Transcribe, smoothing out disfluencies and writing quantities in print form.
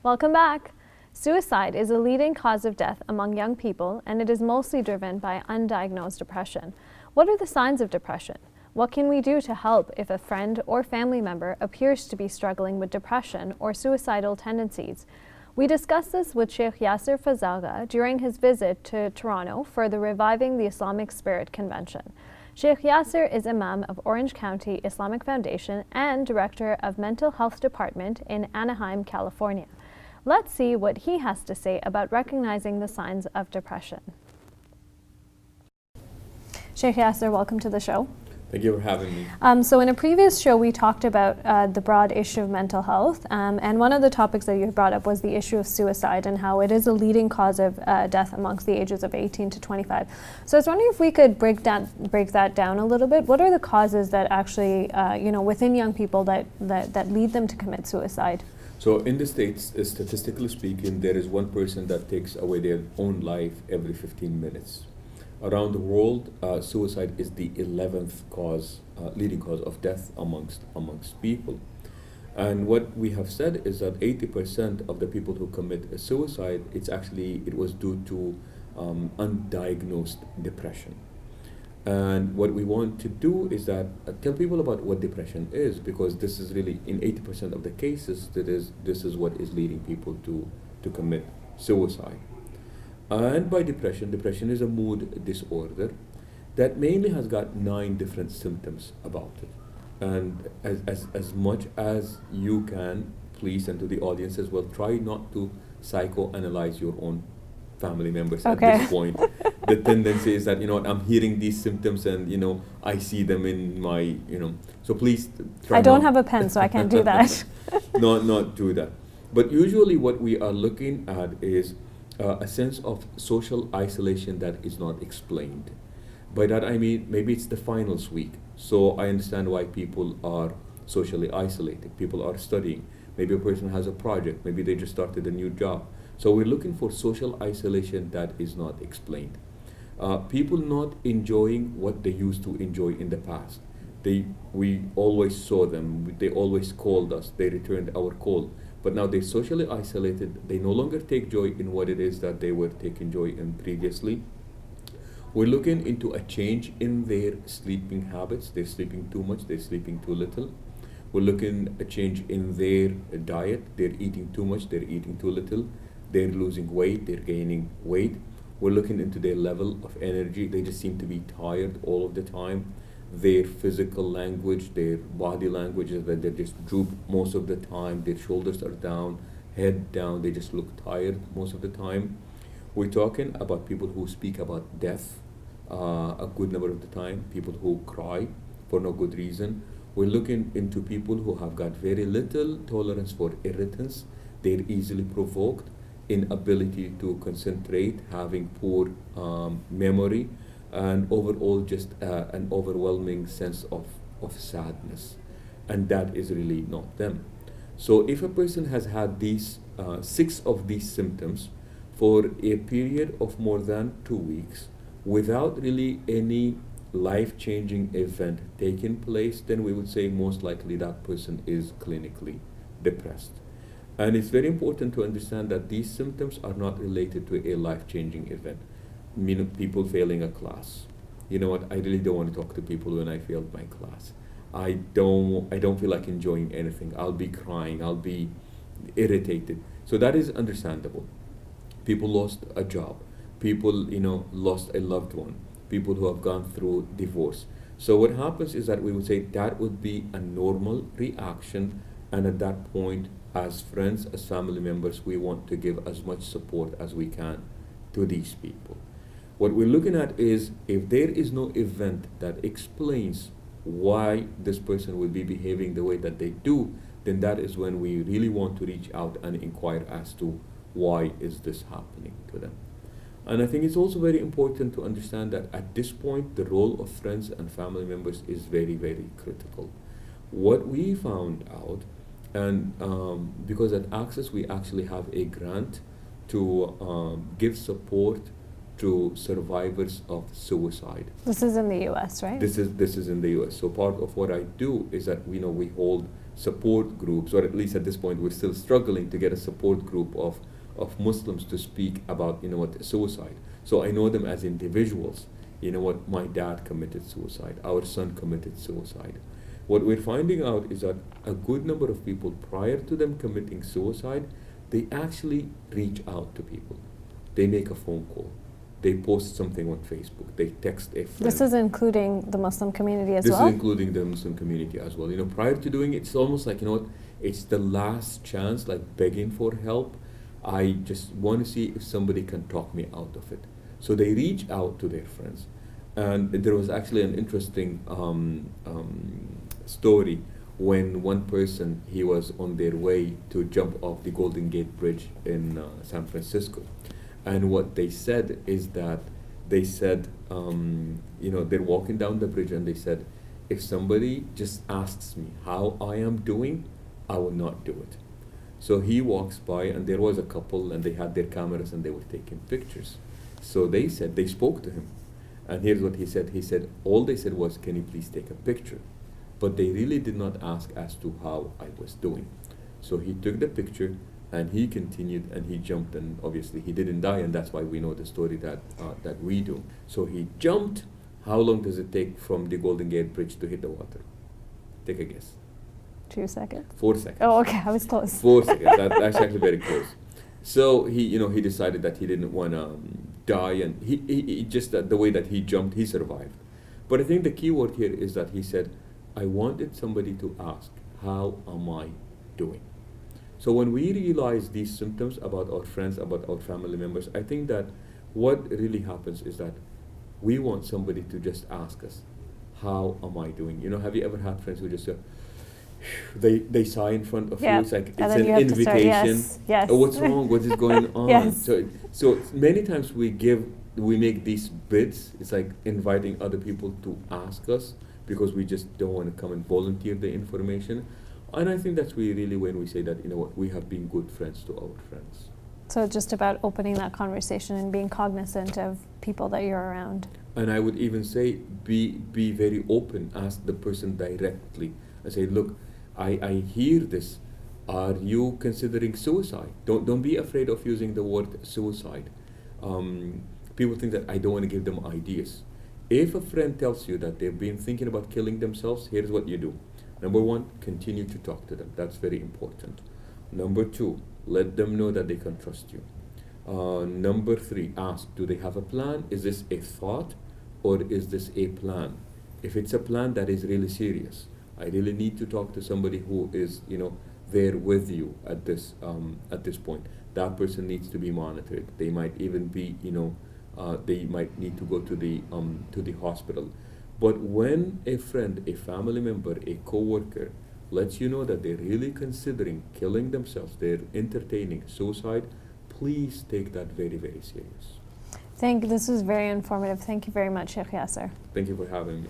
Welcome back. Suicide is a leading cause of death among young people, and it is mostly driven by undiagnosed depression. What are the signs of depression? What can we do to help if a friend or family member appears to be struggling with depression or suicidal tendencies? We discussed this with Sheikh Yassir Fazaga during his visit to Toronto for the Reviving the Islamic Spirit Convention. Sheikh Yassir is Imam of Orange County Islamic Foundation and Director of Mental Health Department in Anaheim, California. Let's see what he has to say about recognizing the signs of depression. Sheikh Yassir, welcome to the show. Thank you for having me. So in a previous show, we talked about the broad issue of mental health, and one of the topics that you brought up was the issue of suicide and how it is a leading cause of death amongst the ages of 18 to 25. So I was wondering if we could break that down a little bit. What are the causes that actually, within young people that lead them to commit suicide? So in the States, statistically speaking, there is one person that takes away their own life every 15 minutes. Around the world, suicide is the 11th leading cause of death amongst people. And what we have said is that 80% of the people who commit suicide, it was due to undiagnosed depression. And what we want to do is that tell people about what depression is, because this is really, in 80% of the cases, this is what is leading people to commit suicide. And by depression is a mood disorder that mainly has got 9 different symptoms about it. And as much as you can, please, and to the audience as well, try not to psychoanalyze your own family members at this point. The tendency is that, I'm hearing these symptoms and, I see them in my, so please try I don't have a pen, so I can't do that. Not do that. But usually what we are looking at is a sense of social isolation that is not explained. By that I mean maybe it's the finals week, so I understand why people are socially isolated. People are studying. Maybe a person has a project. Maybe they just started a new job. So we're looking for social isolation that is not explained. People not enjoying what they used to enjoy in the past. We always saw them. They always called us. They returned our call. But now they're socially isolated. They no longer take joy in what it is that they were taking joy in previously. We're looking into a change in their sleeping habits. They're sleeping too much, they're sleeping too little. We're looking at a change in their diet. They're eating too much, they're eating too little. They're losing weight, they're gaining weight. We're looking into their level of energy. They just seem to be tired all of the time. Their physical language, their body language is that they just droop most of the time. Their shoulders are down, head down. They just look tired most of the time. We're talking about people who speak about death a good number of the time. People who cry for no good reason. We're looking into people who have got very little tolerance for irritants. They're easily provoked, inability to concentrate, having poor memory, and overall just an overwhelming sense of sadness. And that is really not them. So if a person has had these 6 of these symptoms for a period of more than 2 weeks without really any life-changing event taking place, then we would say most likely that person is clinically depressed. And it's very important to understand that these symptoms are not related to a life-changing event. People failing a class. You know what? I really don't want to talk to people when I failed my class. I don't feel like enjoying anything. I'll be crying. I'll be irritated. So that is understandable. People lost a job. People, lost a loved one. People who have gone through divorce. So what happens is that we would say that would be a normal reaction, and at that point, as friends, as family members, we want to give as much support as we can to these people. What we're looking at is if there is no event that explains why this person will be behaving the way that they do, then that is when we really want to reach out and inquire as to why is this happening to them. And I think it's also very important to understand that at this point, the role of friends and family members is very, very critical. What we found out, and because at Access we actually have a grant to give support to survivors of suicide. This is in the U.S., right? This is in the U.S. So part of what I do is that we hold support groups, or at least at this point we're still struggling to get a support group of Muslims to speak about, suicide. So I know them as individuals. My dad committed suicide, our son committed suicide. What we're finding out is that a good number of people, prior to them committing suicide, they actually reach out to people. They make a phone call. They post something on Facebook. They text a friend. This is including the Muslim community as This well? is including the Muslim community as well. Prior to doing it, it's almost like, it's the last chance, like begging for help. I just want to see if somebody can talk me out of it. So they reach out to their friends. And there was actually an interesting story when one person, he was on their way to jump off the Golden Gate Bridge in San Francisco. And what they said is that they're walking down the bridge, and they said, if somebody just asks me how I am doing, I will not do it. So he walks by, and there was a couple, and they had their cameras, and they were taking pictures. So they spoke to him. And here's what he said. He said, all they said was, can you please take a picture? But they really did not ask as to how I was doing. So he took the picture, and he continued, and he jumped, and obviously he didn't die, and that's why we know the story that we do. So he jumped. How long does it take from the Golden Gate Bridge to hit the water? Take a guess. 2 seconds. 4 seconds. Oh, okay, I was close. 4 seconds. That's actually very close. So he decided that he didn't want to die, and he just the way that he jumped, he survived. But I think the key word here is that he said, I wanted somebody to ask, how am I doing? So when we realize these symptoms about our friends, about our family members, I think that what really happens is that we want somebody to just ask us, how am I doing? Have you ever had friends who just they sigh in front of you? It's like it's an invitation. Yes. Oh, what's wrong? What is going on? Yes. So many times we make these bids. It's like inviting other people to ask us because we just don't want to come and volunteer the information. And I think that's really when we say that, we have been good friends to our friends. So it's just about opening that conversation and being cognizant of people that you're around. And I would even say be very open. Ask the person directly and say, look, I hear this. Are you considering suicide? Don't be afraid of using the word suicide. People think that I don't want to give them ideas. If a friend tells you that they've been thinking about killing themselves, here's what you do. Number one, continue to talk to them. That's very important. Number two, let them know that they can trust you. Number three, ask, do they have a plan? Is this a thought or is this a plan? If it's a plan that is really serious, I really need to talk to somebody who is, there with you at this point. That person needs to be monitored. They might even be, they might need to go to the hospital. But when a friend, a family member, a coworker lets you know that they're really considering killing themselves, they're entertaining suicide, please take that very, very serious. This was very informative. Thank you very much, Sheikh Yassir. Thank you for having me.